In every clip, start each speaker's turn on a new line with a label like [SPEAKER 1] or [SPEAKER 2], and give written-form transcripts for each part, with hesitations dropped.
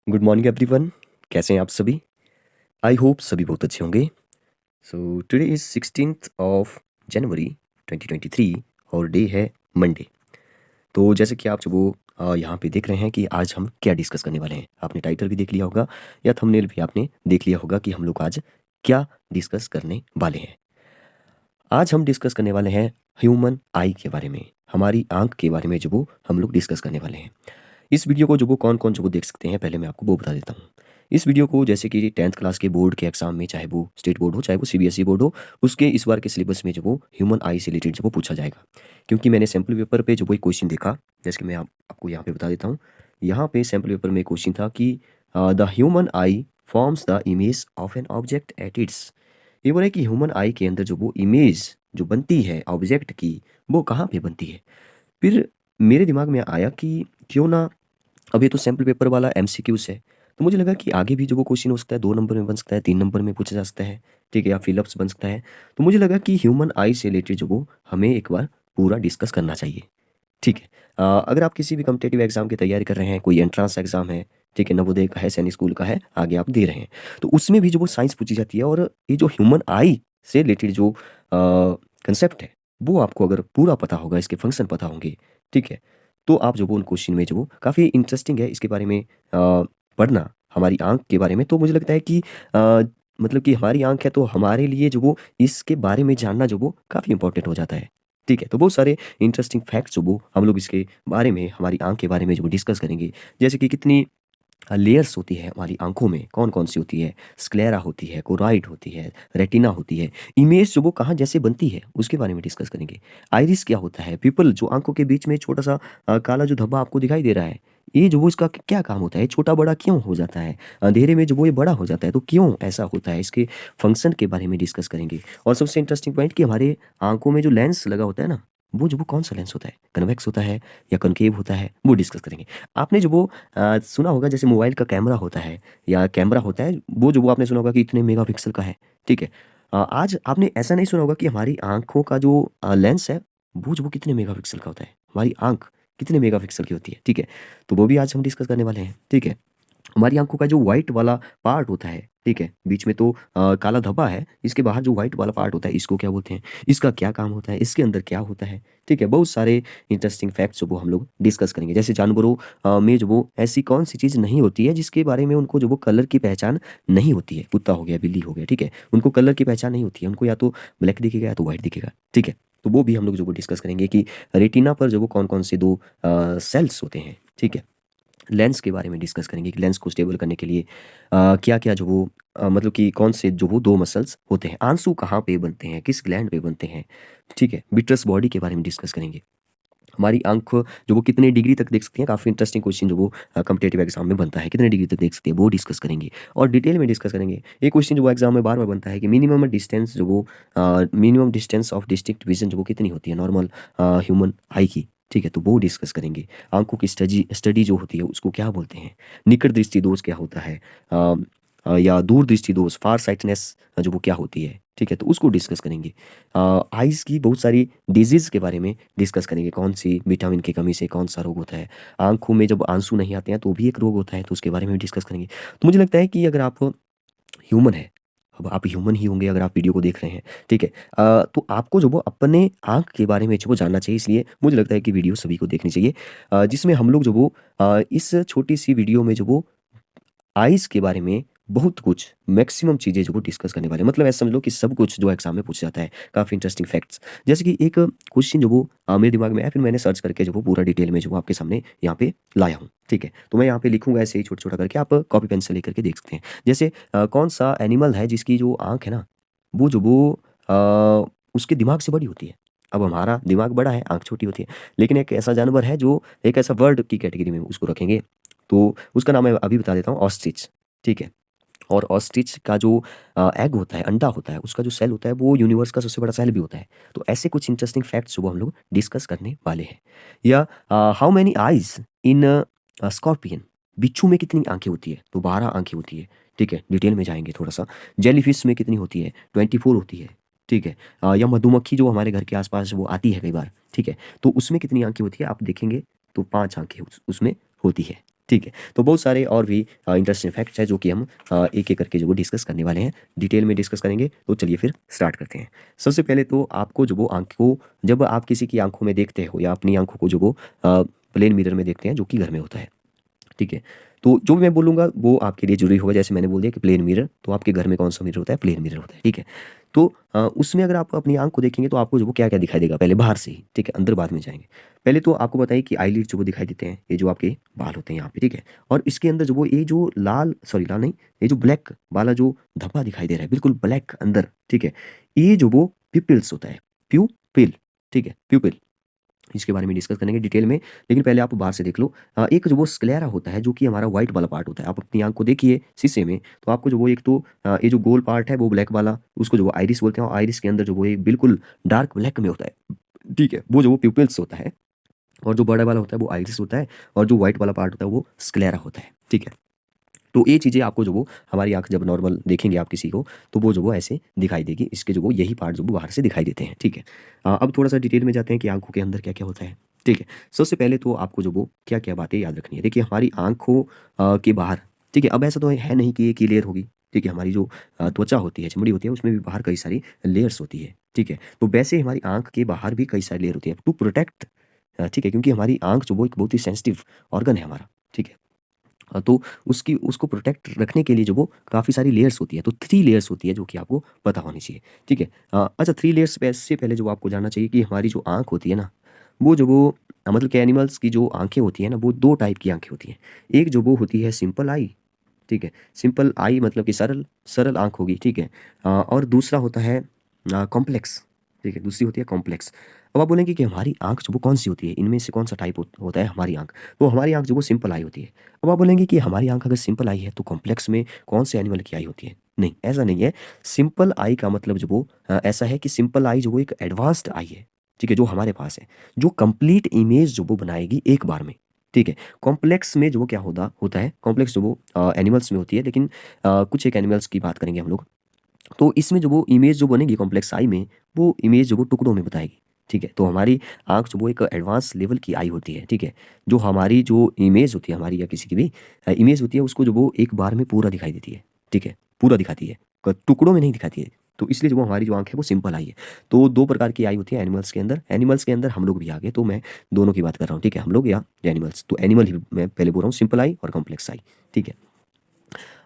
[SPEAKER 1] Good morning everyone. कैसे हैं आप सभी? आई होप सभी बहुत अच्छे होंगे। So today is 16th of January 2023 और डे है मंडे। तो जैसे कि आप जो वो यहाँ पे देख रहे हैं कि आज हम क्या डिस्कस करने वाले हैं। आपने टाइटल भी देख लिया होगा या थंबनेल भी आपने देख लिया होगा कि हम लोग आज क्या डिस्कस करने वाले हैं। आज हम डिस्कस करने वाले हैं ह्यूमन आई के बारे में, हमारी आँख के बारे में जो वो हम लोग डिस्कस करने वाले हैं। इस वीडियो को जो वो कौन-कौन जो वो देख सकते हैं, पहले मैं आपको वो बता देता हूँ। इस वीडियो को जैसे कि 10th क्लास के बोर्ड के एग्ज़ाम में, चाहे वो स्टेट बोर्ड हो, चाहे वो सीबीएसई बोर्ड हो, उसके इस बार के सिलेबस में जो वो ह्यूमन आई से रिलेटेड जो वो पूछा जाएगा। क्योंकि मैंने सैंपल पेपर पे जो वो एक क्वेश्चन देखा, जैसे कि मैं आपको यहाँ पे बता देता हूँ। यहाँ पे सैंपल पेपर में क्वेश्चन था कि the human I forms the image of an object at its. ये बोला है कि ह्यूमन आई के अंदर जो वो इमेज जो बनती है ऑब्जेक्ट की, वो कहाँ पे बनती है? फिर मेरे दिमाग में आया कि क्यों ना, अब ये तो सैंपल पेपर वाला एमसीक्यूज़ है, तो मुझे लगा कि आगे भी जो वो क्वेश्चन हो सकता है 2 नंबर में बन सकता है, 3 नंबर में पूछा जा सकता है, ठीक है? या फिलअप्स बन सकता है। तो मुझे लगा कि ह्यूमन आई से रिलेटेड जो वो हमें एक बार पूरा डिस्कस करना चाहिए, ठीक है? अगर आप किसी भी कॉम्पिटिटिव एग्ज़ाम की तैयारी कर रहे हैं, कोई एंट्रेंस एग्ज़ाम है, ठीक है? नवोदय का है, सैनिक स्कूल का है, आगे आप दे रहे हैं, तो उसमें भी जो वो साइंस पूछी जाती है और ये जो ह्यूमन आई से रिलेटेड जो कांसेप्ट है, वो आपको अगर पूरा पता होगा, इसके फंक्शन पता होंगे, ठीक है? तो आप जो वो उन क्वेश्चन में जो वो काफ़ी इंटरेस्टिंग है इसके बारे में पढ़ना, हमारी आँख के बारे में। तो मुझे लगता है कि मतलब कि हमारी आँख है तो हमारे लिए जो वो इसके बारे में जानना जो वो काफ़ी इम्पोर्टेंट हो जाता है, ठीक है? तो बहुत सारे इंटरेस्टिंग फैक्ट्स जो वो हम लोग इसके बारे में, हमारी आँख के बारे में जो वो डिस्कस करेंगे। जैसे कि कितनी लेयर्स होती है हमारी आँखों में, कौन-कौन सी होती है? स्क्लेरा होती है, कोराइड होती है, रेटिना होती है। इमेज जो वो कहाँ जैसे बनती है, उसके बारे में डिस्कस करेंगे। आइरिस क्या होता है? पिपल जो आँखों के बीच में छोटा-सा काला जो धब्बा आपको दिखाई दे रहा है, ये जो वो इसका क्या काम होता है? छोटा-बड़ा क्यों हो जाता है? अंधेरे में जो वो ये बड़ा हो जाता है, तो क्यों ऐसा होता है? इसके फंक्शन के बारे में डिस्कस करेंगे। और सबसे इंटरेस्टिंग पॉइंट कि हमारे आँखों में जो लेंस लगा होता है ना, वो जो वो कौन-सा लेंस होता है? कन्वेक्स होता है या कॉनकेव होता है? वो डिस्कस करेंगे। आपने जो वो सुना होगा जैसे मोबाइल का कैमरा होता है या कैमरा होता है, वो जो वो आपने सुना होगा कि इतने मेगापिक्सल का है, ठीक है? आज आपने ऐसा नहीं सुना होगा कि हमारी आँखों का जो लेंस है, वो जो वो कितने मेगापिक्सल का होता है। हमारी आँख कितने मेगापिक्सल की होती है, ठीक है? तो वो भी आज हम डिस्कस करने वाले हैं, ठीक है? हमारी आँखों का जो व्हाइट वाला पार्ट होता है, ठीक है? बीच में तो काला धब्बा है, इसके बाहर जो व्हाइट वाला पार्ट होता है, इसको क्या बोलते हैं? इसका क्या काम होता है? इसके अंदर क्या होता है? ठीक है? बहुत सारे इंटरेस्टिंग फैक्ट्स जो वो हम लोग डिस्कस करेंगे। जैसे जानवरों में जो वो ऐसी कौन-सी चीज़ नहीं होती है, जिसके बारे में उनको जो वो कलर की पहचान नहीं होती है? कुत्ता हो गया, बिल्ली हो गया, ठीक है? उनको कलर की पहचान नहीं होती है, उनको या तो ब्लैक दिखेगा या तो व्हाइट दिखेगा, ठीक है? तो वो भी हम लोग जो वो डिस्कस करेंगे कि रेटिना पर जो वो कौन-कौन से 2 सेल्स होते हैं, ठीक है? लेंस के बारे में डिस्कस करेंगे कि लेंस को स्टेबल करने के लिए क्या-क्या जो वो मतलब कि कौन से जो वो 2 मसल्स होते हैं। आँसू कहाँ पे बनते हैं, किस ग्लैंड पे बनते हैं, ठीक है? विट्रस बॉडी के बारे में डिस्कस करेंगे। हमारी आँख जो वो कितने डिग्री तक देख सकती है, काफ़ी इंटरेस्टिंग क्वेश्चन जो वो कॉम्पिटिटिव एग्ज़ाम में बनता है, कितने डिग्री तक देख सकती है, वो डिस्कस करेंगे और डिटेल में डिस्कस करेंगे। एक क्वेश्चन जो वो एग्ज़ाम में बार-बार बनता है कि minimum distance of district vision जो वो कितनी होती है नॉर्मल ह्यूमन आई की, ठीक है? तो वो डिस्कस करेंगे। आँखों की स्टडी स्टडी जो होती है उसको क्या बोलते हैं? निकट दृष्टि दोष क्या होता है? या दूर दृष्टि दोष फार साइटनेस जो वो क्या होती है, ठीक है? तो उसको डिस्कस करेंगे। आइज़ की बहुत सारी डिज़ीज़ के बारे में डिस्कस करेंगे, कौन-सी विटामिन की कमी से कौन-सा रोग होता है। आँखों में जब आँसू नहीं आते हैं तो भी एक रोग होता है, तो उसके बारे में भी डिस्कस करेंगे। तो मुझे लगता है कि अगर आप ह्यूमन हैं, अब आप ह्यूमन ही होंगे अगर आप वीडियो को देख रहे हैं, ठीक है? तो आपको जो वो अपने आँख के बारे में जो वो जानना चाहिए, इसलिए मुझे लगता है कि वीडियो सभी को देखनी चाहिए। जिसमें हम लोग जो वो इस छोटी-सी वीडियो में जो वो आइज़ के बारे में बहुत कुछ मैक्सिमम चीज़ें जो वो डिस्कस करने वाले हैं। मतलब ऐसा समझ लो कि सब कुछ जो एग्ज़ाम में पूछा जाता है, काफ़ी इंटरेस्टिंग फैक्ट्स। जैसे कि एक क्वेश्चन जो वो मेरे दिमाग में आया, फिर मैंने सर्च करके जो वो पूरा डिटेल में जो वो आपके सामने यहाँ पे लाया हूँ, ठीक है? तो मैं यहाँ पे लिखूँगा ऐसे ही छोटा-छोटा करके, आप कॉपी पेन से लेकर के देख सकते हैं। जैसे कौन-सा एनिमल है जिसकी जो आँख है ना, वो जो वो उसके दिमाग से बड़ी होती है। अब हमारा दिमाग बड़ा है, आँख छोटी होती है। लेकिन एक ऐसा जानवर है जो एक ऐसा बर्ड की कैटेगरी में उसको रखेंगे, तो उसका नाम मैं अभी बता देता हूँ, ऑस्ट्रिच, ठीक है? और ऑस्ट्रिच का जो एग होता है, अंडा होता है, उसका जो सेल होता है वो यूनिवर्स का सबसे बड़ा सेल भी होता है। तो ऐसे कुछ इंटरेस्टिंग फैक्ट्स वो हम लोग डिस्कस करने वाले हैं। या how many eyes in scorpion, बिच्छू में कितनी आँखें होती है? तो 12 आँखें होती है, ठीक है? डिटेल में जाएँगे थोड़ा-सा। जेलीफ़िश में कितनी होती है? 24 होती है, ठीक है? या मधुमक्खी जो हमारे घर के आस-पास वो आती है कई बार, ठीक है? तो उसमें कितनी आँखें होती है? आप देखेंगे तो 5 आँखें उसमें होती है। ठीक है। तो बहुत सारे और भी इंटरेस्टिंग फैक्ट्स हैं जो कि हम एक-एक करके जो वो डिस्कस करने वाले हैं, डिटेल में डिस्कस करेंगे। तो चलिए फिर स्टार्ट करते हैं। सबसे पहले तो आपको जो वो आँखों जब आप किसी की आँखों में देखते हो या अपनी आँखों को जो वो प्लेन मिरर में देखते हैं जो कि घर में होता है। ठीक है। तो जो भी मैं बोलूँगा वो आपके लिए ज़रूरी होगा। जैसे मैंने बोल दिया कि प्लेन मिरर, तो आपके घर में कौन-सा मिरर होता है? प्लेन मिरर होता है, ठीक है। तो उसमें अगर आप अपनी आँख को देखेंगे तो आपको जो वो क्या-क्या दिखाई देगा? पहले बाहर से ही, ठीक है, अंदर बाद में जाएँगे। पहले तो आपको बताइए कि आईलिड जो वो दिखाई देते हैं, ये जो आपके बाल होते हैं यहाँ पे, ठीक है। और इसके अंदर जो वो ये जो लाल नहीं, ये जो ब्लैक वाला जो धब्बा दिखाई दे रहा है, बिल्कुल ब्लैक अंदर, ठीक है। ये जो वो पिपल्स होता है, प्यूपिल, ठीक है, प्यूपिल। इसके बारे में डिस्कस करेंगे डिटेल में, लेकिन पहले आप बाहर से देख लो। एक जो वो स्क्लेरा होता है जो कि हमारा व्हाइट वाला पार्ट होता है। आप अपनी आँख को देखिए शीशे में, तो आपको जो वो एक तो ये जो गोल पार्ट है वो ब्लैक वाला, उसको जो वो आइरिस बोलते हैं और आइरिस के अंदर जो वो एक बिल्कुल डार्क ब्लैक में होता है, ठीक है? वो जो वो प्यूपिल्स होता है और जो बड़ा वाला होता है वो आइरिस होता है और जो व्हाइट वाला पार्ट होता है वो स्क्लेरा होता है, ठीक है? तो ये चीज़ें आपको जो वो हमारी आँख जब नॉर्मल देखेंगे आप किसी को, तो वो जो वो ऐसे दिखाई देगी। इसके जो वो यही पार्ट जो वो बाहर से दिखाई देते हैं, ठीक है। अब थोड़ा-सा डिटेल में जाते हैं कि आँखों के अंदर क्या-क्या होता है, ठीक है। सबसे पहले तो आपको जो वो क्या-क्या बातें याद रखनी है। देखिए हमारी आँखों के बाहर, ठीक है, अब ऐसा तो है नहीं कि एक ही लेयर होगी, ठीक है। हमारी जो त्वचा होती है, चमड़ी होती है, उसमें भी बाहर कई सारी लेयर्स होती है, ठीक है। तो वैसे हमारी आँख के बाहर भी कई सारी लेयर होती है टू प्रोटेक्ट, ठीक है, क्योंकि हमारी आँख जो वो एक बहुत ही सेंसिटिव ऑर्गन है हमारा, ठीक है। तो उसको प्रोटेक्ट रखने के लिए जो वो काफ़ी सारी लेयर्स होती है, तो 3 लेयर्स होती है जो कि आपको पता होनी चाहिए, ठीक है। अच्छा 3 लेयर्स से पहले जो आपको जानना चाहिए कि हमारी जो आँख होती है ना, वो जो वो मतलब कि एनिमल्स की जो आँखें होती हैं ना, वो 2 टाइप की आँखें होती हैं। एक जो वो होती है सिंपल आई, ठीक है, सिंपल आई मतलब कि सरल सरल आँख होगी, ठीक है। और दूसरा होता है कॉम्प्लेक्स, ठीक है, दूसरी होती है कॉम्प्लेक्स। अब आप बोलेंगे कि हमारी आँख जो वो कौन-सी होती है? इनमें से कौन-सा टाइप होता है हमारी आँख? तो हमारी आँख जो वो सिंपल आई होती है। अब आप बोलेंगे कि हमारी आँख अगर सिंपल आई है तो कॉम्प्लेक्स में कौन से एनिमल की आई होती है? नहीं, ऐसा नहीं है। सिंपल आई का मतलब जो वो ऐसा है कि सिंपल आई जो वो एक एडवांस्ड आई है, ठीक है, जो हमारे पास है, जो कंप्लीट इमेज जो वो बनाएगी एक बार में, ठीक है। कॉम्प्लेक्स में जो वो क्या होता होता है, कॉम्प्लेक्स जो वो एनिमल्स में होती है, लेकिन कुछ एक एनिमल्स की बात करेंगे हम लोग। तो इसमें जो वो इमेज जो बनेगी कॉम्प्लेक्स आई में, वो इमेज जो वो टुकड़ों में बताएगी, ठीक है। तो हमारी आँख जो वो एक एडवांस लेवल की आई होती है, ठीक है। जो हमारी जो इमेज होती है हमारी या किसी की भी इमेज होती है उसको जो वो एक बार में पूरा दिखाई देती है, ठीक है, पूरा दिखाती है, टुकड़ों में नहीं दिखाती है। तो इसलिए जो वो हमारी जो आँख है वो सिंपल आई है। तो 2 प्रकार की आई होती है एनिमल्स के अंदर हम लोग भी आ गए, तो मैं दोनों की बात कर रहा हूँ, ठीक है, हम लोग या एनिमल्स। तो एनिमल ही मैं पहले बोल रहा हूँ, सिंपल आई और कॉम्प्लेक्स आई, ठीक है।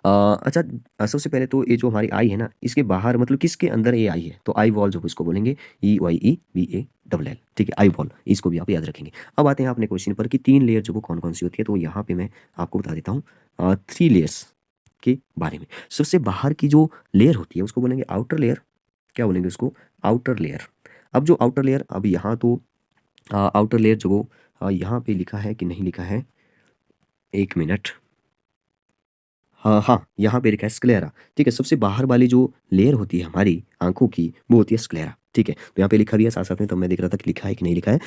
[SPEAKER 1] अच्छा, सबसे पहले तो ये जो हमारी आई है ना, इसके बाहर मतलब किसके अंदर ये आई है? तो आई वॉल जो इसको बोलेंगे, EYEVALL, ठीक है, आई वॉल, इसको भी आप याद रखेंगे। अब आते हैं अपने क्वेश्चन पर कि 3 लेयर जो वो कौन-कौन सी होती है, तो यहाँ पे मैं आपको बता देता हूँ 3 लेयर्स के बारे में। सबसे बाहर की जो लेयर होती है उसको बोलेंगे आउटर लेयर, क्या बोलेंगे उसको? Outer layer. अब जो आउटर लेयर, अब यहाँ तो आउटर लेयर जो वो यहाँ पे लिखा है कि नहीं लिखा है? 1 मिनट। हाँ, हाँ, यहाँ पे लिखा है स्क्लेरा, ठीक है? सबसे बाहर वाली जो लेयर होती है हमारी आँखों की, वो होती है स्क्लेरा, ठीक है? तो यहाँ पे लिखा भी है साथ-साथ में, तब मैं देख रहा था कि लिखा है कि नहीं लिखा है।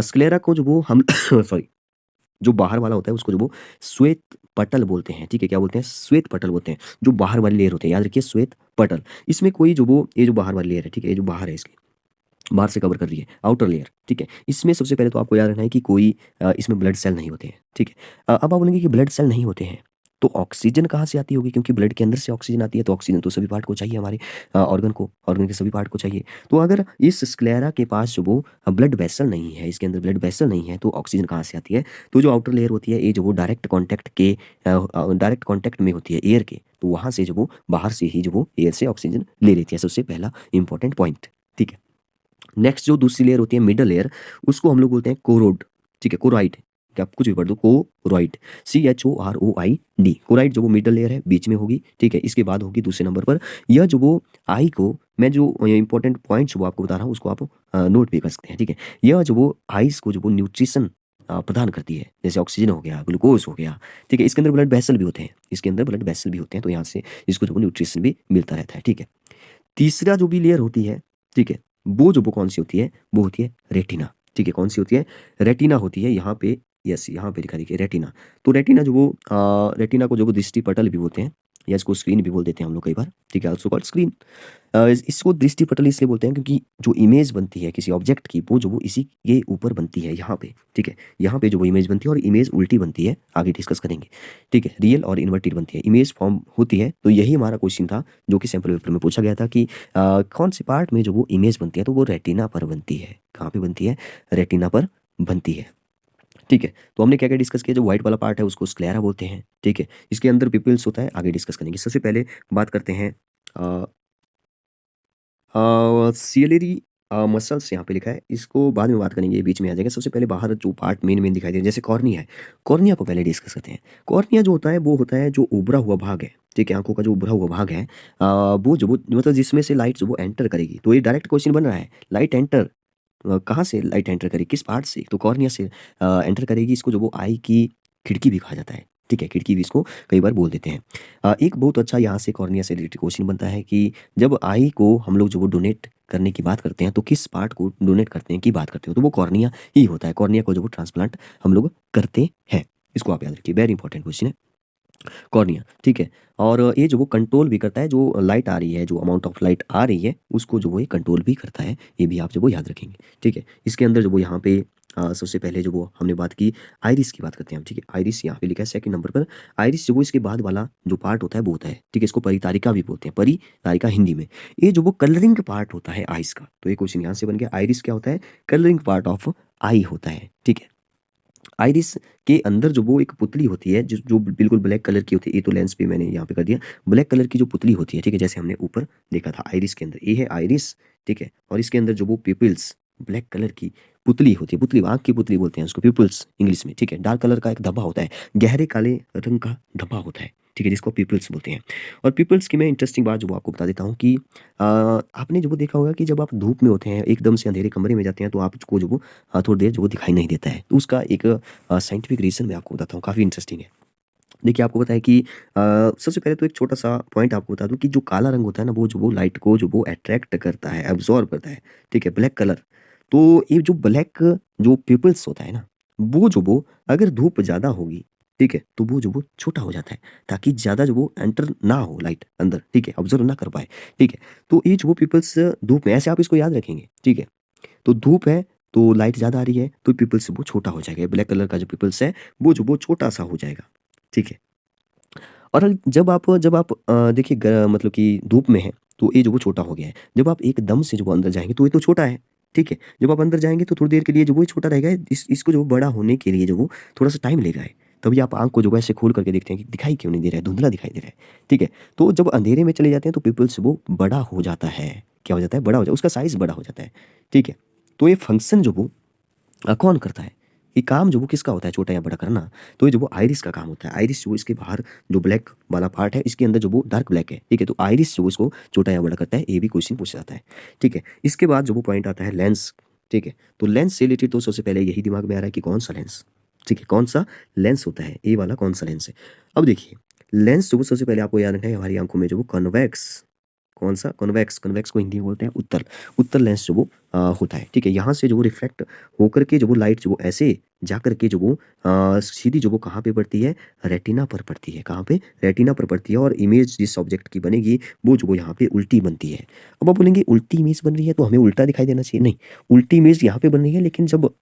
[SPEAKER 1] स्क्लेरा को जो वो हम सॉरी, जो बाहर वाला होता है उसको जो वो श्वेत पटल बोलते हैं, ठीक है? क्या बोलते हैं? श्वेत पटल बोलते हैं, जो बाहर वाली लेयर होती है, याद रखिए श्वेत पटल। इसमें कोई जो वो ये जो बाहर वाली लेयर है, ठीक है? ये जो बाहर है इसकी, बाहर से कवर कर रही है, आउटर लेयर, ठीक है? इसमें सबसे पहले तो आपको याद रखना है कि कोई इसमें ब्लड सेल नहीं होते हैं, ठीक है? अब आप बोलेंगे कि ब्लड सेल नहीं होते हैं, तो ऑक्सीजन कहाँ से आती होगी? क्योंकि ब्लड के अंदर से ऑक्सीजन आती है, तो ऑक्सीजन तो सभी पार्ट को चाहिए हमारे ऑर्गन के सभी पार्ट को चाहिए। तो अगर इस स्क्लेरा के पास जो वो ब्लड वेसल नहीं है, इसके अंदर ब्लड वेसल नहीं है, तो ऑक्सीजन कहाँ से आती है? तो जो आउटर लेयर होती है, ये जो वो डायरेक्ट कॉन्टैक्ट में होती है एयर के, तो वहाँ से जो वो बाहर से ही जो वो एयर से ऑक्सीजन ले लेती है, सबसे पहला इंपॉर्टेंट पॉइंट, ठीक है? नेक्स्ट जो दूसरी लेयर होती है मिडल लेयर, उसको हम लोग बोलते हैं कोरोड, ठीक है, कोराइड, क्या आप कुछ भी पढ़ दो, कोरोइड, CHOROID, कोराइड जो वो मिडल लेयर है बीच में होगी, ठीक है। इसके बाद होगी दूसरे नंबर पर यह जो वो आई को, मैं जो इंपॉर्टेंट पॉइंट्स वो आपको बता रहा हूँ उसको आप नोट भी कर सकते हैं, ठीक है। यह जो वो आइस को जो वो न्यूट्रिशन प्रदान करती है, जैसे ऑक्सीजन हो गया, ग्लूकोज हो गया, ठीक है। इसके अंदर ब्लड वेसल भी होते हैं, इसके अंदर ब्लड वेसल भी होते हैं, तो यहाँ से इसको जो वो न्यूट्रिशन भी मिलता रहता है, ठीक है। तीसरा जो भी लेयर होती है, ठीक है, वो जो वो कौन-सी होती है, वो होती है रेटिना, ठीक है, कौन-सी होती है? रेटिना होती है यहाँ पे, यस, यहाँ पे लिखा देखिए रेटिना। तो रेटिना जो वो रेटिना को जो वो दृष्टि पटल भी बोलते हैं, या इसको स्क्रीन भी बोल देते हैं हम लोग कई बार, ठीक है, ऑल्सो कॉल्ड स्क्रीन। इसको दृष्टि पटल इसलिए बोलते हैं क्योंकि जो इमेज बनती है किसी ऑब्जेक्ट की वो इसी के ऊपर बनती है यहाँ पे, ठीक है। यहाँ पे जो वो इमेज बनती है और इमेज उल्टी बनती है, आगे डिस्कस करेंगे, ठीक है। रियल और इन्वर्टेड बनती है, इमेज फॉर्म होती है। तो यही हमारा क्वेश्चन था जो कि सैम्पल पेपर में पूछा गया था कि कौन से पार्ट में जो वो इमेज बनती है, तो वो रेटिना पर बनती है। कहाँ पे बनती है? रेटिना पर बनती है, ठीक है। तो हमने क्या क्या डिस्कस किया, जो व्हाइट वाला पार्ट है उसको स्क्लेरा बोलते हैं, ठीक है। इसके अंदर पिपल्स होता है, आगे डिस्कस करेंगे। सबसे पहले बात करते हैं सियलरी मसल्स यहाँ पे लिखा है, इसको बाद में बात करेंगे, ये बीच में आ जाएगा। सबसे पहले बाहर जो पार्ट मेन दिखाई दे रहा है, जैसे कॉर्निया है, कॉर्निया को पहले डिस्कस करते हैं। कॉर्निया जो होता है वो होता है जो उभरा हुआ भाग है, ठीक है, आंखों का जो उभरा हुआ भाग है, वो जो वो मतलब जिसमें से लाइट जो वो एंटर करेगी। तो ये डायरेक्ट क्वेश्चन बन रहा है, लाइट एंटर कहाँ से लाइट एंटर करेगी, किस पार्ट से? तो कॉर्निया से एंटर करेगी। इसको जो वो आई की खिड़की भी कहा जाता है, ठीक है, खिड़की भी इसको कई बार बोल देते हैं। एक बहुत अच्छा यहाँ से कॉर्निया से रिलेटेड क्वेश्चन बनता है कि जब आई को हम लोग जो वो डोनेट करने की बात करते हैं तो किस पार्ट को डोनेट करते हैं की बात करते हो, तो वो कॉर्निया ही होता है। कॉर्निया को जो वो ट्रांसप्लांट हम लोग करते हैं, इसको आप याद रखिए, वेरी इंपॉर्टेंट क्वेश्चन है कॉर्निया, ठीक है। और ये जो वो कंट्रोल भी करता है, जो लाइट आ रही है, जो अमाउंट ऑफ लाइट आ रही है उसको जो वो ये कंट्रोल भी करता है, ये भी आप जो वो याद रखेंगे, ठीक है। इसके अंदर जो वो यहाँ पे सबसे पहले जो वो हमने बात की आइरिस की बात करते हैं हम, ठीक है। आइरिस यहाँ पे लिखा है सेकंड नंबर पर। आइरिस जो वो इसके बाद वाला जो पार्ट होता है वो होता है, ठीक है, इसको परितारिका भी बोलते हैं, परितारिका हिंदी में। ये जो वो कलरिंग पार्ट होता है आइस का, तो ये क्वेश्चन यहाँ से बन गया। आइरिस क्या होता है? कलरिंग पार्ट ऑफ आई होता है, ठीक है। आइरिस के अंदर जो वो एक पुतली होती है जो बिल्कुल ब्लैक कलर की होती है, ये तो लेंस पे मैंने यहाँ पे कर दिया, ब्लैक कलर की जो पुतली होती है, ठीक है, जैसे हमने ऊपर देखा था आइरिस के अंदर, ये है आइरिस, ठीक है। और इसके अंदर जो वो पिपल्स ब्लैक कलर की पुतली होती है, पुतली आंख की पुतली बोलते हैं उसको, पिपल्स इंग्लिश में, ठीक है। डार्क कलर का एक धब्बा होता है, गहरे काले रंग का धब्बा होता है, ठीक है, जिसको पिपल्स बोलते हैं। और पिपल्स की मैं इंटरेस्टिंग बात जो वो आपको बता देता हूँ कि आपने जो वो देखा होगा कि जब आप धूप में होते हैं, एकदम से अंधेरे कमरे में जाते हैं, तो आपको जो वो थोड़ी देर जो वो दिखाई नहीं देता है। तो उसका एक साइंटिफिक रीज़न मैं आपको बताता हूँ, काफ़ी इंटरेस्टिंग है। देखिए, आपको पता है कि सबसे पहले तो एक छोटा-सा पॉइंट आपको बता दूँ कि जो काला रंग होता है ना, वो जो वो लाइट को जो वो अट्रैक्ट करता है, एब्ज़ॉर्ब करता है, ठीक है, ब्लैक कलर। तो ये जो ब्लैक जो पिपल्स होता है ना, वो जो वो अगर धूप ज़्यादा होगी, ठीक है, तो वो जो वो छोटा हो जाता है, ताकि ज़्यादा जो वो एंटर ना हो लाइट अंदर, ठीक है, ऑब्ज़र्व ना कर पाए, ठीक है। तो ये जो वो पिपल्स धूप में ऐसे आप इसको याद रखेंगे, ठीक है। तो धूप है, तो लाइट ज़्यादा आ रही है, तो पिपल्स वो छोटा हो जाएगा, ब्लैक कलर का जो पिपल्स है, वो जो वो छोटा-सा हो जाएगा, ठीक है। और जब आप देखिए मतलब कि धूप में हैं, तो ये जो वो छोटा हो गया है। जब आप एकदम से जो वो अंदर जाएँगे, तो ये तो छोटा है, ठीक है। जब आप अंदर जाएँगे, तो थोड़ी देर के लिए जो वो छोटा रहेगा, इसको जो बड़ा होने के लिए जो वो थोड़ा-सा टाइम लेगा है। तभी आप आँख को जो है ऐसे खोल करके देखते हैं कि दिखाई क्यों नहीं दे रहा है, धुंधला दिखाई दे रहा है, ठीक है। तो जब अंधेरे में चले जाते हैं, तो पिपल्स वो बड़ा हो जाता है। क्या हो जाता है? बड़ा हो जाता है, उसका साइज़ बड़ा हो जाता है, ठीक है। तो ये फंक्शन जो वो कौन करता है? ये काम जो वो किसका होता है छोटा या बड़ा करना? तो ये जो वो आइरिस का काम होता है। आइरिस जो इसके बाहर जो ब्लैक वाला पार्ट है, इसके अंदर जो वो डार्क ब्लैक है, ठीक है? तो आइरिस जो इसको छोटा या बड़ा करता है, ये भी क्वेश्चन पूछा जाता है, ठीक है? इसके बाद जो वो पॉइंट आता है लेंस, ठीक है? तो लेंस से रिलेटेड तो सबसे पहले यही दिमाग में आ रहा है कि कौन-सा लेंस, ठीक है? कौन-सा लेंस होता है? ये वाला कौन-सा लेंस है? अब देखिए, लेंस जो वो सबसे पहले आपको याद रखना है, हमारी आँखों में जो वो कॉन्वेक्स, कौन-सा? कॉन्वेक्स, कॉन्वेक्स को हिंदी में बोलते हैं उत्तल, उत्तल लेंस जो वो होता है, ठीक है? यहाँ से जो वो रिफ्लेक्ट होकर के जो वो लाइट जो वो ऐसे जाकर के जो वो सीधी जो वो कहाँ पे पड़ती है? रेटिना पर पड़ती है। कहाँ पे? रेटिना पर पड़ती है और इमेज जिस ऑब्जेक्ट की बनेगी, वो जो वो यहाँ पे उल्टी बनती है। अब आप बोलेंगे उल्टी इमेज बन रही है तो हमें उल्टा दिखाई देना चाहिए, नहीं, उल्टी इमेज यहाँ पे बन रही है, लेकिन जब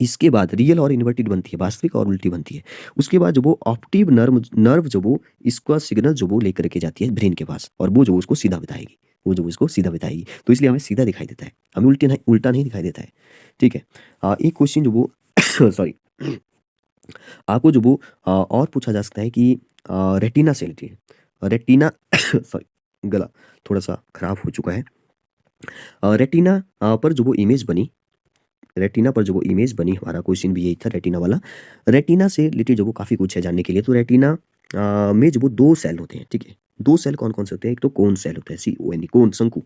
[SPEAKER 1] इसके बाद रियल और इन्वर्टेड बनती है, वास्तविक और उल्टी बनती है। उसके बाद जो वो ऑप्टिव नर्व नर्व जो वो इसका सिग्नल जो वो लेकर के जाती है ब्रेन के पास, और वो जो उसको सीधा बताएगी, वो जो उसको सीधा बताएगी। तो इसलिए हमें सीधा दिखाई देता है, हमें उल्टा नहीं दिखाई देता है, ठीक है। एक क्वेश्चन जो वो सॉरी आपको जो वो और पूछा जा सकता है कि रेटिना से रिलेटेड, रेटिना सॉरी गला थोड़ा-सा खराब हो चुका है। रेटिना पर जो वो इमेज बनी, रेटिना पर जो वो इमेज बनी, हमारा क्वेश्चन भी यही था रेटिना वाला। रेटिना से रिलेटेड जो वो काफ़ी कुछ है जानने के लिए। तो रेटिना में जो वो 2 सेल होते हैं, ठीक है? 2 सेल कौन-कौन से होते हैं? एक तो कोन सेल होता है, CONE कोन, शंकु,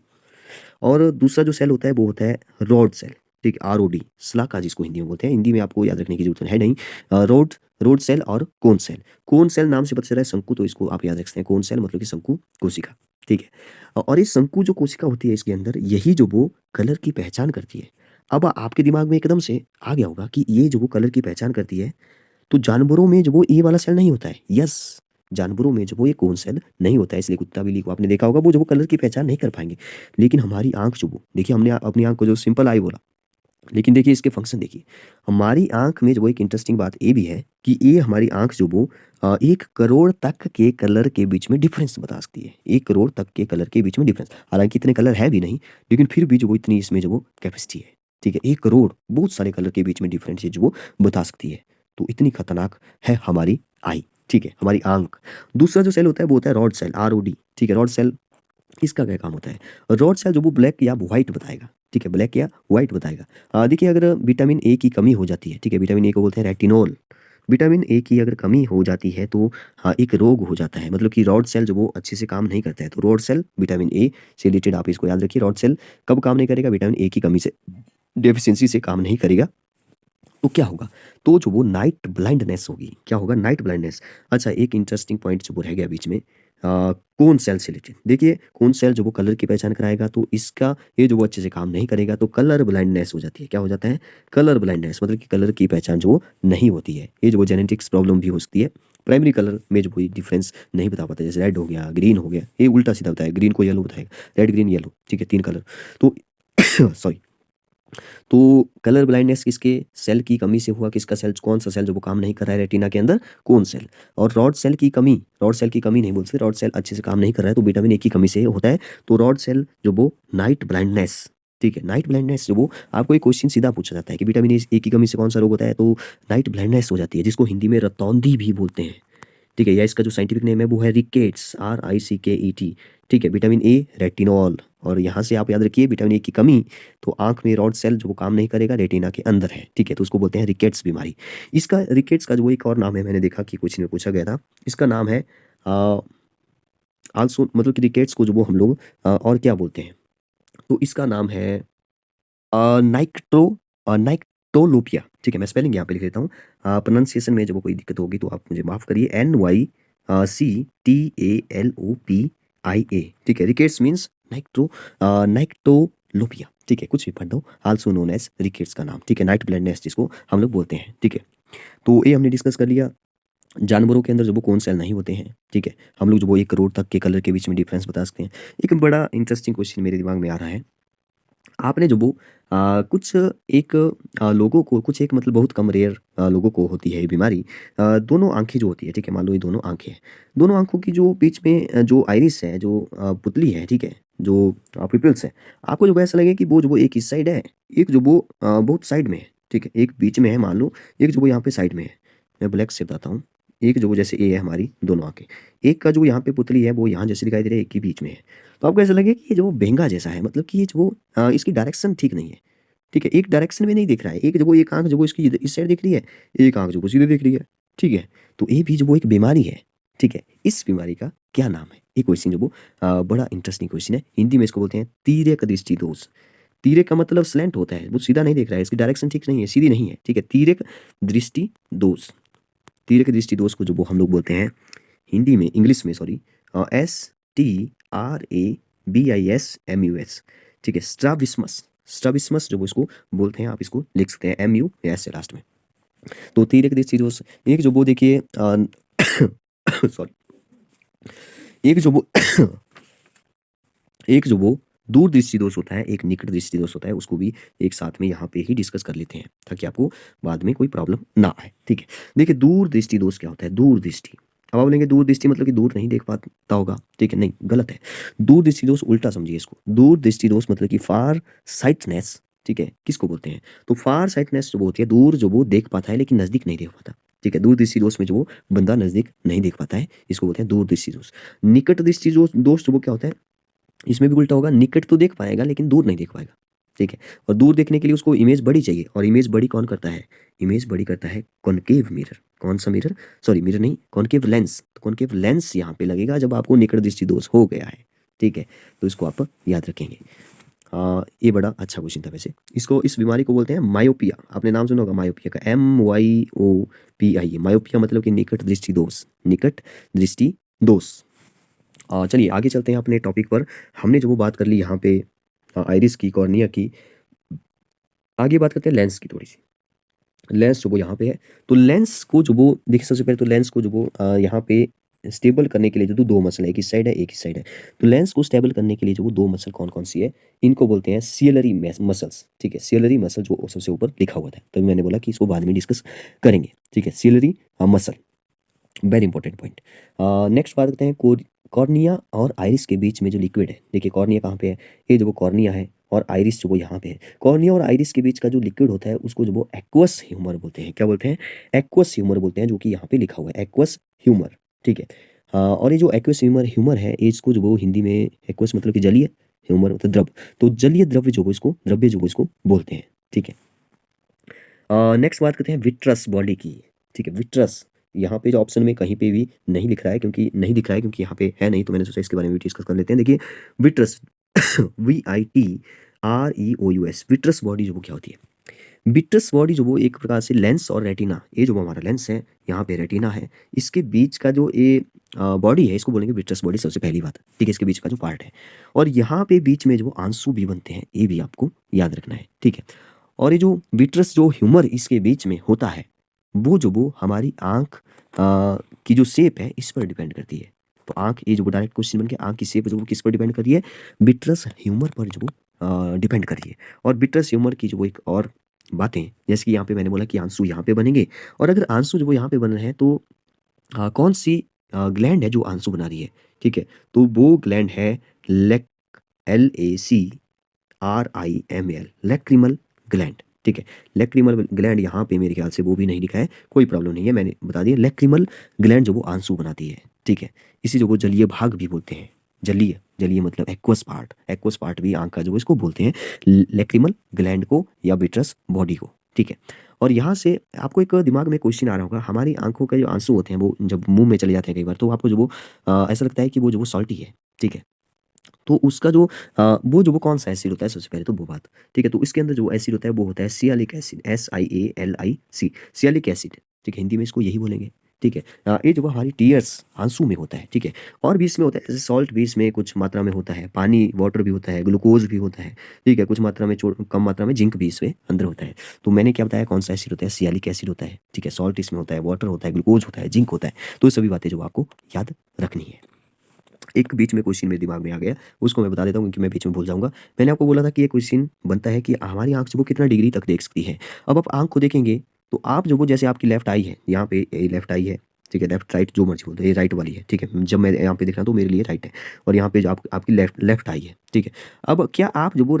[SPEAKER 1] और दूसरा जो सेल होता है वो होता है रॉड सेल, ठीक है? ROD, शलाका जिसको हिंदी में बोलते हैं। हिंदी में आपको याद रखने की ज़रूरत है नहीं। रॉड रॉड सेल और कोन सेल। कोन सेल नाम से पता चल रहा है शंकु, तो इसको आप याद रख सकते हैं। कोन सेल मतलब कि शंकु कोशिका, ठीक है? और ये शंकु जो कोशिका होती है इसके अंदर, यही जो वो कलर की पहचान करती है। अब आपके दिमाग में एकदम से आ गया होगा कि ये जो वो कलर की पहचान करती है, तो जानवरों में जो वो ये वाला सेल नहीं होता है। यस, जानवरों में जो वो ये कोन सेल नहीं होता है, इसलिए कुत्ता बिल्ली को आपने देखा होगा वो जो वो कलर की पहचान नहीं कर पाएंगे। लेकिन हमारी आंख जो वो देखिए, हमने अपनी आंख को जो सिंपल आई बोला, लेकिन देखिए इसके फंक्शन देखिए, हमारी आंख में जो वो एक इंटरेस्टिंग बात ये भी है कि ये हमारी आंख जो वो 1 करोड़ तक के कलर के बीच में डिफरेंस बता सकती है। 1 करोड़ तक के कलर के बीच में डिफरेंस, हालांकि इतने कलर है भी नहीं, लेकिन फिर भी जो वो इतनी इसमें जो वो कैपेसिटी है। ठीक है, 1 करोड़ बहुत सारे कलर के बीच में डिफरेंस जो वो बता सकती है। तो इतनी खतरनाक है हमारी आई। ठीक है, हमारी आंख। दूसरा जो सेल होता है वो होता है रॉड सेल, ROD। ठीक है, रॉड सेल, इसका क्या काम होता है? रॉड सेल जो वो ब्लैक या व्हाइट बताएगा। ठीक है, ब्लैक या व्हाइट बताएगा। देखिए, अगर विटामिन ए की कमी हो जाती है, ठीक है, विटामिन ए को बोलते हैं रेटिनॉल। विटामिन ए की अगर कमी हो जाती है तो हाँ, एक रोग हो जाता है, मतलब कि रॉड सेल जो वो अच्छे से काम नहीं करता है। तो रॉड सेल विटामिन ए से रिलेटेड आप इसको याद रखिए। रॉड सेल कब काम नहीं करेगा? विटामिन ए की कमी से, डेफिशिएंसी से काम नहीं करेगा। तो क्या होगा? तो जो वो नाइट ब्लाइंडनेस होगी। क्या होगा? Night blindness. अच्छा, एक इंटरेस्टिंग पॉइंट जो वो रह गया बीच में, कौन सेल से रिलेटेड। देखिए, कौन सेल जो वो कलर की पहचान कराएगा, तो इसका ये जो वो अच्छे से काम नहीं करेगा तो कलर ब्लाइंडनेस हो जाती है। क्या हो जाता है? कलर ब्लाइंडनेस, मतलब कि कलर की पहचान जो वो नहीं होती है। ये जो वो जेनेटिक्स प्रॉब्लम भी हो सकती है। प्राइमरी कलर में जो कोई डिफरेंस नहीं बता पाता, जैसे रेड हो गया, ग्रीन हो गया, ये उल्टा सीधा बताएगा, ग्रीन को येलो बताएगा, रेड ग्रीन येलो। ठीक है, 3 कलर। तो सॉरी, तो कलर ब्लाइंडनेस किसके सेल की कमी से हुआ? किसका सेल, कौन सा सेल जो वो काम नहीं कर रहा है रेटिना के अंदर? कौन सेल। और रॉड सेल की कमी, रॉड सेल की कमी नहीं बोलते, रॉड सेल अच्छे से काम नहीं कर रहा है तो विटामिन ए की कमी से होता है। तो रॉड सेल जो वो नाइट ब्लाइंडनेस। ठीक है, नाइट ब्लाइंडनेस जो वो, आपको एक क्वेश्चन सीधा पूछा जाता है कि विटामिन ए की कमी से कौन सा रोग होता है, तो नाइट ब्लाइंडनेस हो जाती है, जिसको हिंदी में रतौंधी भी बोलते हैं। ठीक है, या इसका जो साइंटिफिक नेम है वो है रिकेट्स, RICKET। ठीक है, विटामिन ए रेटिनॉल, और यहाँ से आप याद रखिए विटामिन ए की कमी, तो आंख में रॉड सेल जो वो काम नहीं करेगा, रेटिना के अंदर है। ठीक है, तो उसको बोलते हैं रिकेट्स बीमारी। इसका रिकेट्स का जो वो एक और नाम है, मैंने देखा कि कुछ में पूछा गया था, इसका नाम है आल्सो, मतलब कि रिकेट्स को जो वो हम लोग और क्या बोलते हैं, तो इसका नाम है नाइक्ट्रो नाइक्टोलोपिया। ठीक है, मैं स्पेलिंग यहाँ पे लिख देता हूँ। प्रोनाउंसिएशन में जब कोई दिक्कत होगी तो आप मुझे माफ़ करिए। NYCTALOPIA। ठीक है, रिकेट्स मीन्स नाइक्टोलोपिया। ठीक है, कुछ भी पढ़ दो, आल्सो नोन एज रिकेट्स का नाम। ठीक है, नाइट ब्लाइंडनेस जिसको हम लोग बोलते हैं। ठीक है, तो ये हमने डिस्कस कर लिया। जानवरों के अंदर जो वो कौन सेल नहीं होते हैं। ठीक है, हम लोग जो वो 1 करोड़ तक के कलर के बीच में डिफरेंस बता सकते हैं। एक बड़ा इंटरेस्टिंग क्वेश्चन मेरे दिमाग में आ रहा है। आपने जो वो कुछ एक लोगों को, कुछ एक मतलब बहुत कम रेयर लोगों को होती है ये बीमारी। दोनों आंखें जो होती है, ठीक है, मान लो ये दोनों आंखें हैं, दोनों आंखों की जो बीच में जो आइरिस है, जो पुतली है, ठीक है, जो पिपल्स है, आपको जो वो ऐसा लगे कि वो जो वो एक इस साइड है, एक जो वो बहुत साइड में है। ठीक है, एक बीच में है मान लो, एक जो वो यहाँ पे साइड में है। मैं ब्लैक से बताता हूँ। एक जो वो जैसे ये है हमारी दोनों आंखें, एक का जो यहाँ पे पुतली है वो यहाँ जैसे दिखाई दे रहा है, एक की बीच में है। तो आपको ऐसा लगे कि ये जो बेंगा जैसा है, मतलब कि ये जो इसकी डायरेक्शन ठीक नहीं है। ठीक है, एक डायरेक्शन में नहीं दिख रहा है, एक जो वो एक आंख जो वो इसकी इस साइड दिख रही है, एक आंख जो वो सीधे दिख रही है। ठीक है, तो ये भी जो वो एक बीमारी है। ठीक है, इस बीमारी का क्या नाम है? ये क्वेश्चन जो वो बड़ा इंटरेस्टिंग क्वेश्चन है। हिंदी में इसको बोलते हैं तिर्यक दृष्टि दोष। तिर्यक का मतलब स्लैंट होता है, वो सीधा नहीं देख रहा है, इसकी डायरेक्शन ठीक नहीं है, सीधी नहीं है। ठीक है, तिर्यक दृष्टि दोष। तिर्यक दृष्टि दोष को जो वो हम लोग बोलते हैं हिंदी में, इंग्लिश में सॉरी, STRABISMUS। ठीक है, स्ट्राबिस्मस। स्ट्राबिस्मस जो वो इसको बोलते हैं, आप इसको लिख सकते हैं MUS से लास्ट में। तो तिर्यक दृष्टि दोष, एक जो वो देखिए सॉरी, एक जो वो एक जो वो दूर दृष्टि दोष होता है, एक निकट दृष्टि दोष होता है, उसको भी एक साथ में यहाँ पे ही डिस्कस कर लेते हैं ताकि आपको बाद में कोई प्रॉब्लम ना आए। ठीक है, देखिए दूर दृष्टि दोष क्या होता है? दूर दृष्टि, अब आप बोलेंगे दूर दृष्टि मतलब कि दूर नहीं देख पाता होगा। ठीक है, नहीं, गलत है। दूर दृष्टि दोष उल्टा समझिए इसको। दूर दृष्टि दोष मतलब कि फार साइटनेस। ठीक है, किसको बोलते हैं? तो फार साइटनेस जो होती है, दूर जो वो देख पाता है लेकिन नजदीक नहीं देख पाता। ठीक है, दूर दृष्टि दोष में जो वो बंदा नजदीक नहीं देख पाता है, इसको बोलते हैं दूर दृष्टि दोष। निकट दृष्टि दोष जो वो क्या होता है? इसमें भी उल्टा होगा, निकट तो देख पाएगा लेकिन दूर नहीं देख पाएगा। ठीक है, और दूर देखने के लिए उसको इमेज बड़ी चाहिए, और इमेज बड़ी कौन करता है? इमेज बड़ी करता है कॉनकेव मिरर। कौन सा मिरर? सॉरी, मिरर नहीं, कॉनकेव लेंस। तो कॉनकेव लेंस यहाँ पे लगेगा जब आपको निकट दृष्टि दोष हो गया है। ठीक है, तो इसको आप याद रखेंगे। ये बड़ा अच्छा क्वेश्चन था वैसे। इसको, इस बीमारी को बोलते हैं मायोपिया। आपने नाम सुना होगा मायोपिया का, MYOPIA। मायोपिया मतलब कि निकट दृष्टि दोष, निकट दृष्टि दोष। चलिए आगे चलते हैं अपने टॉपिक पर। हमने जो वो बात कर ली यहाँ पे आइरिस की, कॉर्निया की, आगे बात करते हैं लेंस की थोड़ी सी। लेंस जो वो यहाँ पे है, तो लेंस को जो वो देखिए, सबसे पहले तो लेंस को जो वो यहाँ पे स्टेबल करने के लिए जो दो मसल है, एक इस साइड है एक इस साइड है, तो लेंस को स्टेबल करने के लिए जो वो दो मसल कौन कौन सी है, इनको बोलते हैं सियलरी मसल्स। ठीक है, सियलरी मसल जो सबसे ऊपर लिखा हुआ था, तभी मैंने बोला कि इसको बाद में डिस्कस करेंगे। ठीक है, ciliary muscle, very important point. Next बात करते हैं कॉर्निया और आइरिस के बीच में जो लिक्विड है। देखिए कॉर्निया कहाँ पे है, ये जो वो कॉर्निया है, और आइरिस जो वो यहाँ पे है। कॉर्निया और आइरिस के बीच का जो लिक्विड होता है उसको जो वो एक्वस ह्यूमर बोलते हैं। क्या बोलते हैं? एक्वस ह्यूमर बोलते हैं, जो कि यहाँ पे लिखा हुआ है एक्वस ह्यूमर। ठीक है, और ये जो एक्वस ह्यूमर है, इसको जो वो हिंदी में एक्वस मतलब कि जलीय, ह्यूमर मतलब द्रव, तो जलीय द्रव्य जो वो इसको द्रव्य जो वो इसको बोलते हैं। ठीक है, नेक्स्ट बात करते हैं विट्रस बॉडी की। ठीक है, विट्रस यहाँ पे जो ऑप्शन में कहीं पे भी नहीं लिख रहा है, क्योंकि नहीं दिख रहा है क्योंकि यहाँ पे है नहीं, तो मैंने सोचा इसके बारे में भी डिस्कस कर लेते हैं। देखिए विट्रस VITREOUS, विट्रस बॉडी जो वो क्या होती है? विट्रस बॉडी जो वो एक प्रकार से लेंस और रेटिना, ये जो हमारा लेंस है, यहाँ पे रेटिना है, इसके बीच का जो ये बॉडी है, इसको बोलेंगे विट्रस बॉडी, सबसे पहली बात। ठीक है, इसके बीच का जो पार्ट है, और यहाँ पे बीच में जो आंसू भी बनते हैं, ये भी आपको याद रखना है। ठीक है, और ये जो विट्रस जो ह्यूमर इसके बीच में होता है, वो जो वो हमारी आंख की जो शेप है इस पर डिपेंड करती है। तो आंख, ये जो डायरेक्ट क्वेश्चन बन के, आंख की शेप जो वो किस पर डिपेंड कर रही है? विट्रस ह्यूमर पर जो डिपेंड कर रही है। और विट्रस ह्यूमर की जो एक और बातें, जैसे कि यहाँ पे मैंने बोला कि आंसू यहाँ पे बनेंगे, और अगर आंसू जो वो यहाँ पे बन रहे हैं, तो कौन सी ग्लैंड है जो आंसू बना रही है? ठीक है, तो वो ग्लैंड है LACRIMAL, लैक्रिमल ग्लैंड। ठीक है, लैक्रिमल ग्लैंड यहाँ पे मेरे ख्याल से वो भी नहीं लिखा है, कोई प्रॉब्लम नहीं है, मैंने बता दिया। लैक्रिमल ग्लैंड जो वो आंसू बनाती है। ठीक है, इसी जो वो जलीय भाग भी बोलते हैं, जलीय, जलीय मतलब एक्वस पार्ट भी आंख का जो इसको बोलते हैं लैक्रिमल ग्लैंड को या विट्रस बॉडी को। ठीक है, और यहाँ से आपको एक दिमाग में क्वेश्चन आ रहा होगा, हमारी आंखों के जो आंसू होते हैं वो जब मुंह में चले जाते हैं कई बार, तो आपको जो वो ऐसा लगता है कि वो जो वो सॉल्टी है। ठीक है, तो उसका जो वो जो वो कौन सा एसिड होता है, सबसे पहले तो वो बात। ठीक है, तो इसके अंदर जो एसिड होता है वो होता है sialic acid, SIALIC, sialic acid. ठीक है, हिंदी में इसको यही बोलेंगे। ठीक है, ये जो वो हमारी टीयर्स आंसू में होता है। ठीक है, और भी इसमें होता है, जैसे सॉल्ट भी इसमें कुछ मात्रा में होता है, पानी वाटर भी होता है, ग्लूकोज भी होता है। ठीक है, कुछ मात्रा में कम मात्रा में जिंक भी इसमें अंदर होता है। तो मैंने क्या बताया, कौन सा एसिड होता है? सियालिक एसिड होता है। ठीक है, सॉल्ट इसमें होता है, वाटर होता है, ग्लूकोज होता है, जिंक होता है। तो ये सभी बातें जो आपको याद रखनी है। एक बीच में क्वेश्चन मेरे दिमाग में आ गया, उसको मैं बता देता हूँ क्योंकि मैं बीच में भूल जाऊंगा। मैंने आपको बोला था कि ये क्वेश्चन बनता है कि हमारी आंख जो वो कितना डिग्री तक देख सकती है। अब आप आंख को देखेंगे तो आप जो वो, जैसे आपकी लेफ्ट आई है, यहाँ पे लेफ्ट आई है। ठीक है, लेफ्ट राइट जो मर्जी बोलते हैं, ये राइट वाली है। ठीक है, जब मैं यहाँ पे देख रहा हूँ तो मेरे लिए राइट है, और यहाँ पे जो आपकी लेफ्ट आई है। ठीक है, अब क्या आप जो वो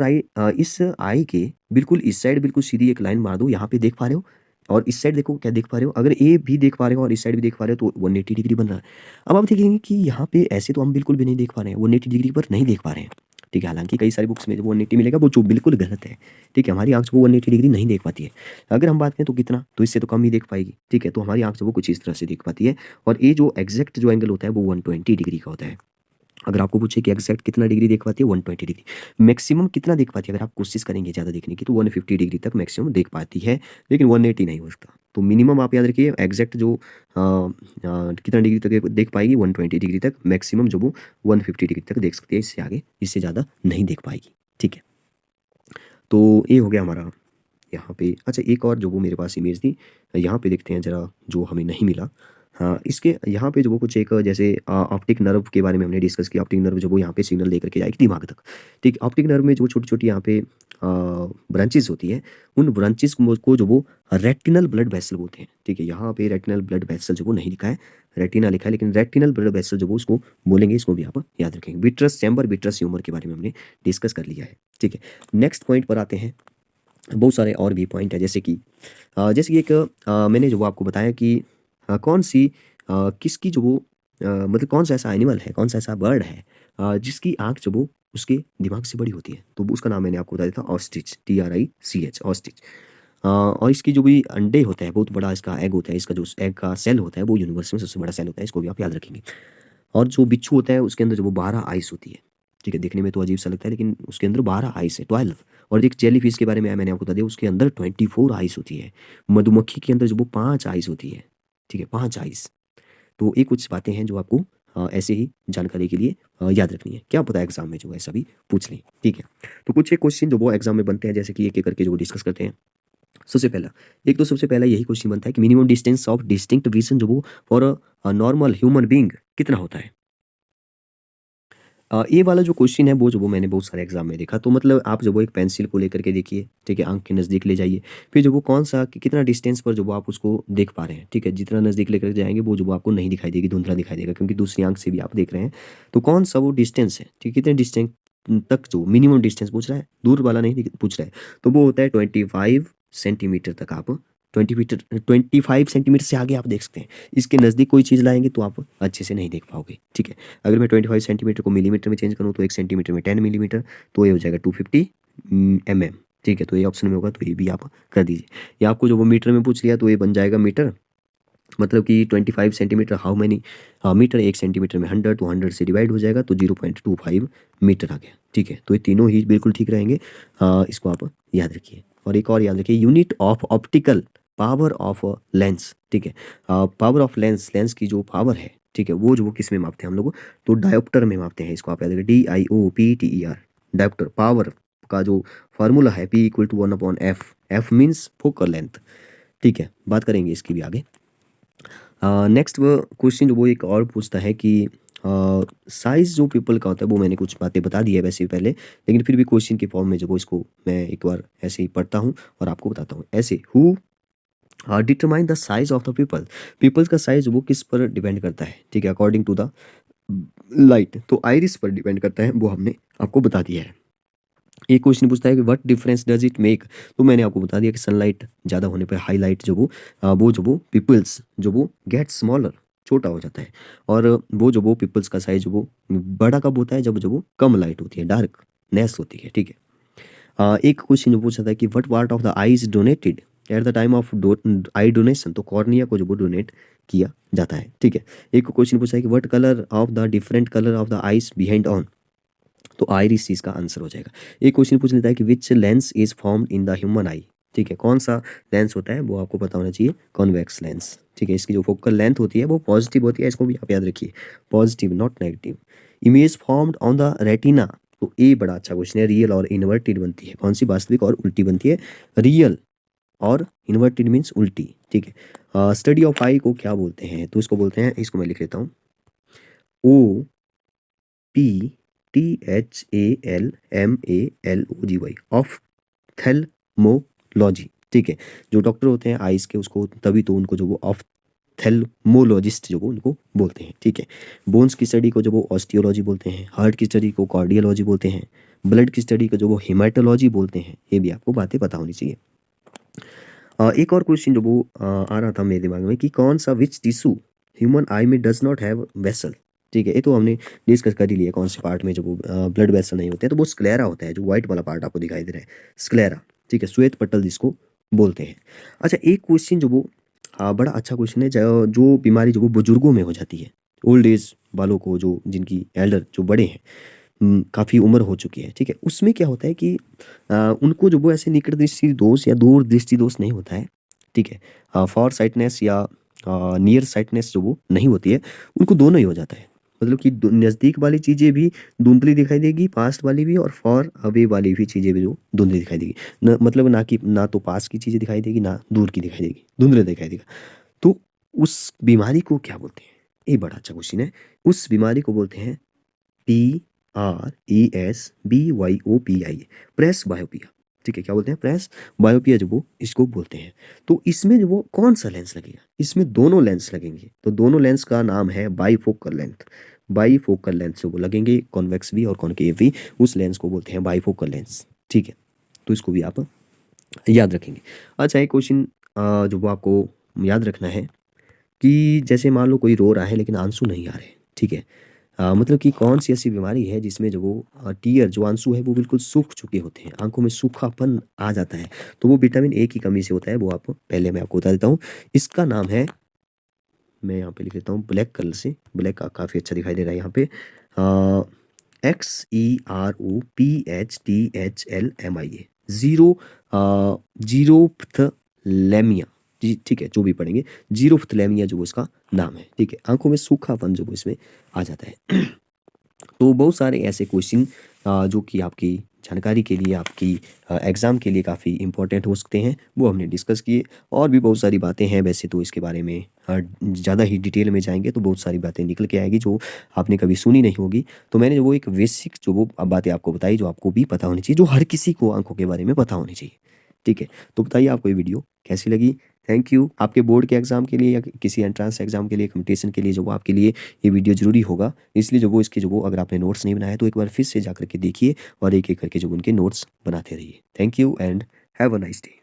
[SPEAKER 1] इस आई के बिल्कुल इस साइड बिल्कुल सीधी एक लाइन मार दो, यहाँ पे देख पा रहे हो? और इस साइड देखो, क्या देख पा रहे हो? अगर ए भी देख पा रहे हो और इस साइड भी देख पा रहे हो तो 180 डिग्री बन रहा है। अब आप देखेंगे कि यहाँ पे ऐसे तो हम बिल्कुल भी नहीं देख पा रहे हैं, 180 डिग्री पर नहीं देख पा रहे हैं। ठीक है, हालांकि कई सारी बुक्स में जो 180 मिलेगा वो जो बिल्कुल गलत है। ठीक है, हमारी आंख वो 180 डिग्री नहीं देख पाती है। अगर हम बात करें तो कितना, तो इससे तो कम ही देख पाएगी। ठीक है, तो हमारी आंख जो वो कुछ इस तरह से देख पाती है, और ये जो एग्जैक्ट जो एंगल होता है वो 120 डिग्री का होता है। अगर आपको पूछे कि एग्जैक्ट कितना डिग्री देख पाती है, 120 डिग्री। मैक्सिमम कितना देख पाती है, अगर आप कोशिश करेंगे ज़्यादा देखने की, तो 150 डिग्री तक मैक्सिमम देख पाती है, लेकिन 180 नहीं हो सकता। तो मिनिमम आप याद रखिए, एग्जैक्ट जो कितना डिग्री तक देख पाएगी, 120 डिग्री तक। मैक्सिमम जो वो 150 डिग्री तक देख सकती है, इससे आगे इससे ज़्यादा नहीं देख पाएगी। ठीक है, तो ये हो गया हमारा यहाँ पे। अच्छा, एक और जो वो मेरे पास इमेज थी, यहाँ पे देखते हैं ज़रा, जो हमें नहीं मिला। हाँ, इसके यहाँ पे जो वो कुछ एक, जैसे ऑप्टिक नर्व के बारे में हमने डिस्कस किया। ऑप्टिक नर्व जो वो यहाँ पे सिग्नल दे करके जाएगी दिमाग तक। ठीक, ऑप्टिक नर्व में जो छोटी छोटी यहाँ पे ब्रांचेस होती है, उन ब्रांचेस को जो वो रेटिनल ब्लड वेसल बोलते हैं। ठीक है, यहाँ पे रेटिनल ब्लड वेसल जो वो नहीं लिखा है, रेटिना लिखा है, लेकिन रेटिनल ब्लड वेसल जो वो उसको बोलेंगे, इसको भी आप याद रखेंगे। विट्रस चैम्बर, विट्रस ह्यूमर के बारे में हमने डिस्कस कर लिया है। ठीक है, नेक्स्ट पॉइंट पर आते हैं। बहुत सारे और भी पॉइंट है, जैसे कि एक मैंने जो वो आपको बताया कि कौन सी किसकी जो वो मतलब कौन सा ऐसा एनिमल है, कौन सा ऐसा बर्ड है जिसकी आंख जो वो उसके दिमाग से बड़ी होती है। तो वो उसका नाम मैंने आपको बताया था, ऑस्ट्रिच, TRICH, ऑस्ट्रिच। और इसकी जो भी अंडे होते हैं, बहुत बड़ा इसका एग होता है, इसका जो एग का सेल होता है वो यूनिवर्स में सबसे बड़ा सेल होता है, इसको भी आप याद रखेंगे। और जो बिच्छू होता है उसके अंदर जो वो 12 आइस होती है। ठीक है, देखने में तो अजीब सा लगता है, लेकिन उसके अंदर 12 आइस है, 12। और एक जेली फिश के बारे में मैंने आपको बता दिया, उसके अंदर 24 आइस होती है। मधुमक्खी के अंदर जो वो 5 आइस होती है। ठीक है, 5 आइस। तो ये कुछ बातें हैं जो आपको ऐसे ही जानकारी के लिए याद रखनी है। क्या पता है एग्जाम में जो है सभी पूछ लें। ठीक है, तो कुछ एक क्वेश्चन जो वो एग्जाम में बनते हैं, जैसे कि एक एक करके जो डिस्कस करते हैं। सबसे पहला, एक तो सबसे पहला यही क्वेश्चन बनता है कि minimum distance of distinct vision जो वो for a normal human being कितना होता है? ये वाला जो क्वेश्चन है वो मैंने बहुत सारे एग्जाम में देखा। तो मतलब आप जब वो एक पेंसिल को लेकर के देखिए, ठीक है, आंख के नज़दीक ले जाइए, फिर जो वो कौन सा कितना डिस्टेंस पर जो वो आप उसको देख पा रहे हैं, ठीक है, जितना नज़दीक लेकर जाएंगे वो जो वो आपको नहीं दिखाई देगी, धुंधला दिखाई देगा, क्योंकि दूसरी आंख से भी आप देख रहे हैं। तो कौन सा वो डिस्टेंस है, ठीक, कितने डिस्टेंस तक, जो मिनिमम डिस्टेंस पूछ रहा है, दूर वाला नहीं पूछ रहा है, तो वो होता है 25 सेंटीमीटर तक। आप 25 सेंटीमीटर से आगे आप देख सकते हैं। इसके नज़दीक कोई चीज़ लाएंगे तो आप अच्छे से नहीं देख पाओगे, ठीक है। अगर मैं 25 सेंटीमीटर को मिलीमीटर में चेंज करूँ तो 1 सेंटीमीटर में 10 मिलीमीटर, तो ये हो जाएगा 250 mm, ठीक है। तो ये ऑप्शन में होगा, तो ये भी आप कर दीजिए। या आपको जो वो मीटर में पूछ लिया तो ये बन जाएगा मीटर, मतलब कि 25 centimetre how many metre, 1 centimetre में 100, तो 100 से डिवाइड हो जाएगा तो 0.25 मीटर आ गया, ठीक है। तो ये तीनों ही बिल्कुल ठीक रहेंगे। इसको आप याद रखिए। और एक और याद रखिए, unit of optical power of lens, ठीक है। पावर ऑफ लेंस, लेंस की जो पावर है, ठीक है, वो जो वो किस में मापते हैं हम लोग, तो डायोप्टर में मापते हैं। इसको आप याद रखिए, DIOPTER, डायोप्टर। पावर का जो फार्मूला है P=1/f, f means focal length, ठीक है। बात करेंगे इसकी भी आगे। नेक्स्ट वो क्वेश्चन जो वो एक और पूछता है कि साइज जो पीपल का होता है, वो मैंने कुछ बातें बता दी है वैसे ही पहले, लेकिन फिर भी क्वेश्चन के फॉर्म में जो वो इसको मैं एक बार ऐसे ही पढ़ता हूँ और आपको बताता हूँ। ऐसे, who determine the size of the pupil, pupils का साइज वो किस पर डिपेंड करता है, ठीक है, अकॉर्डिंग टू द लाइट, तो आइरिस पर डिपेंड करता है, वो हमने आपको बता दिया है। एक क्वेश्चन पूछता है कि what difference does it make, तो मैंने आपको बता दिया कि सनलाइट ज़्यादा होने पर हाईलाइट जो वो जो वो पिपल्स जो वो गेट स्मॉलर, छोटा हो जाता है। और वो जो वो पिपल्स का साइज वो बड़ा कब होता है, जब जो वो कम लाइट होती है, डार्क नेस होती है, ठीक है। एक क्वेश्चन जो पूछा था कि what part of the I is donated at the time of I donation, तो कॉर्निया को जो वो डोनेट किया जाता है, ठीक है। एक क्वेश्चन पूछा है कि what colour of the different colour of the eyes behind on, तो आइरिस इसका आंसर हो जाएगा। एक क्वेश्चन पूछ लेता है कि which lens is formed in the human आई, ठीक है, कौन सा लेंस होता है, वो आपको पता होना चाहिए, कॉन्वेक्स लेंस, ठीक है। इसकी जो फोकल लेंथ होती है वो पॉजिटिव होती है, इसको भी आप याद रखिए, positive not negative. Image formed on the retina, तो ये बड़ा अच्छा क्वेश्चन है, रियल और इन्वर्टेड बनती है, कौन सी वास्तविक और उल्टी बनती है, रियल और इन्वर्टेड मीन्स उल्टी, ठीक है। स्टडी ऑफ आई को क्या बोलते हैं, तो इसको बोलते हैं, इसको मैं लिख लेता हूँ, OPTHALMALOGY, ऑफ्थेल्मोलॉजी, ठीक है। जो डॉक्टर होते हैं आइज के, उसको तभी तो उनको जो वो ऑफ्थेल्मोलॉजिस्ट जो वो उनको बोलते हैं, ठीक है। बोन्स की स्टडी को जो वो ऑस्टियोलॉजी बोलते हैं, हार्ट की स्टडी को कार्डियोलॉजी बोलते हैं, ब्लड की स्टडी को जो वो हेमाटोलॉजी बोलते हैं। ये भी आपको बातें पता होनी चाहिए। एक और क्वेश्चन जो वो आ रहा था मेरे दिमाग में कि कौन सा विच टिश्यू ह्यूमन आई में डज नॉट हैव वेसल, ठीक है। ये तो हमने डिस्कस कर ही लिया, कौन से पार्ट में जो वो ब्लड वेसल नहीं होते हैं, तो वो स्क्लेरा होता है, जो व्हाइट वाला पार्ट आपको दिखाई दे रहा है, स्क्लेरा, ठीक है, श्वेत पटल जिसको बोलते हैं। अच्छा, एक क्वेश्चन जो वो बड़ा अच्छा क्वेश्चन है, जो बीमारी जो वो बुजुर्गों में हो जाती है, ओल्ड एज वालों को, जो जिनकी एल्डर जो बड़े हैं, काफ़ी उम्र हो चुकी है, ठीक है, उसमें क्या होता है कि उनको जो वो ऐसे निकट दृष्टि दोष या दूर दृष्टि दोष नहीं होता है, ठीक है। फॉर साइटनेस या नियर साइटनेस जो वो नहीं होती है, उनको दोनों ही हो जाता है। मतलब कि नज़दीक वाली चीज़ें भी धुंधली दिखाई देगी, पास वाली भी, और फॉर अवे वाली भी चीज़ें भी जो धुंधली दिखाई देगी, न मतलब ना कि ना तो पास की चीज़ें दिखाई देगी, ना दूर की दिखाई देगी, धुंधले दिखाई देगा। तो उस बीमारी को क्या बोलते हैं, ये बड़ा अच्छा क्वेश्चन है। उस बीमारी को बोलते हैं PRESBYOPIA, प्रेस बायोपिया, ठीक है। क्या बोलते हैं, प्रेस बायोपिया जो वो इसको बोलते हैं। तो इसमें जो वो कौन सा लेंस लगेगा, इसमें दोनों लेंस लगेंगे, तो दोनों लेंस का नाम है बाईफोकल लेंथ। बाईफोकल लेंस जो वो लगेंगे, कॉन्वेक्स भी और कॉनकेव भी, उस लेंस को बोलते हैं बाईफोकल लेंस, ठीक है। तो इसको भी आप याद रखेंगे। अच्छा, एक क्वेश्चन जो वो आपको याद रखना है कि जैसे मान लो कोई रो रहा है लेकिन आंसू नहीं आ रहे, ठीक है। मतलब कि कौन सी ऐसी बीमारी है जिसमें जो वो टीयर जो आंसू है वो बिल्कुल सूख चुके होते हैं, आंखों में सूखापन आ जाता है, तो वो विटामिन ए की कमी से होता है। वो आप पहले मैं आपको बता देता हूँ, इसका नाम है, मैं यहाँ पे लिख लेता हूँ ब्लैक कलर से, ब्लैक काफ़ी अच्छा दिखाई दे रहा है यहाँ पे, XEROPHTHLMIA, जीरो जीरोफ्थलेमिया, जी ठीक है, जो भी पढ़ेंगे, जीरोफ्थलेमिया जो वो इसका नाम है, ठीक है। आंखों में सूखापन जो वो इसमें आ जाता है। तो बहुत सारे ऐसे क्वेश्चन जो कि आपकी जानकारी के लिए, आपकी एग्ज़ाम के लिए काफ़ी इंपॉर्टेंट हो सकते हैं, वो हमने डिस्कस किए। और भी बहुत सारी बातें हैं वैसे तो इसके बारे में ज़्यादा ही डिटेल में जाएंगे तो बहुत सारी बातें निकल के आएगी जो आपने कभी सुनी नहीं होगी। तो मैंने वो एक बेसिक जो वो बातें आपको बताई जो आपको भी पता होनी चाहिए, जो हर किसी को आंखों के बारे में पता होनी चाहिए। ठीक है, तो बताइए आपको ये वीडियो कैसी लगी। Thank you. आपके बोर्ड के एग्ज़ाम के लिए या किसी एंट्रेंस एग्ज़ाम के लिए, कंपटीशन के लिए जो वो आपके लिए ये वीडियो ज़रूरी होगा। इसलिए जो वो इसके जो वो अगर आपने नोट्स नहीं बनाए तो एक बार फिर से जा कर के देखिए और एक-एक करके जो उनके नोट्स बनाते रहिए। Thank you and have a nice day.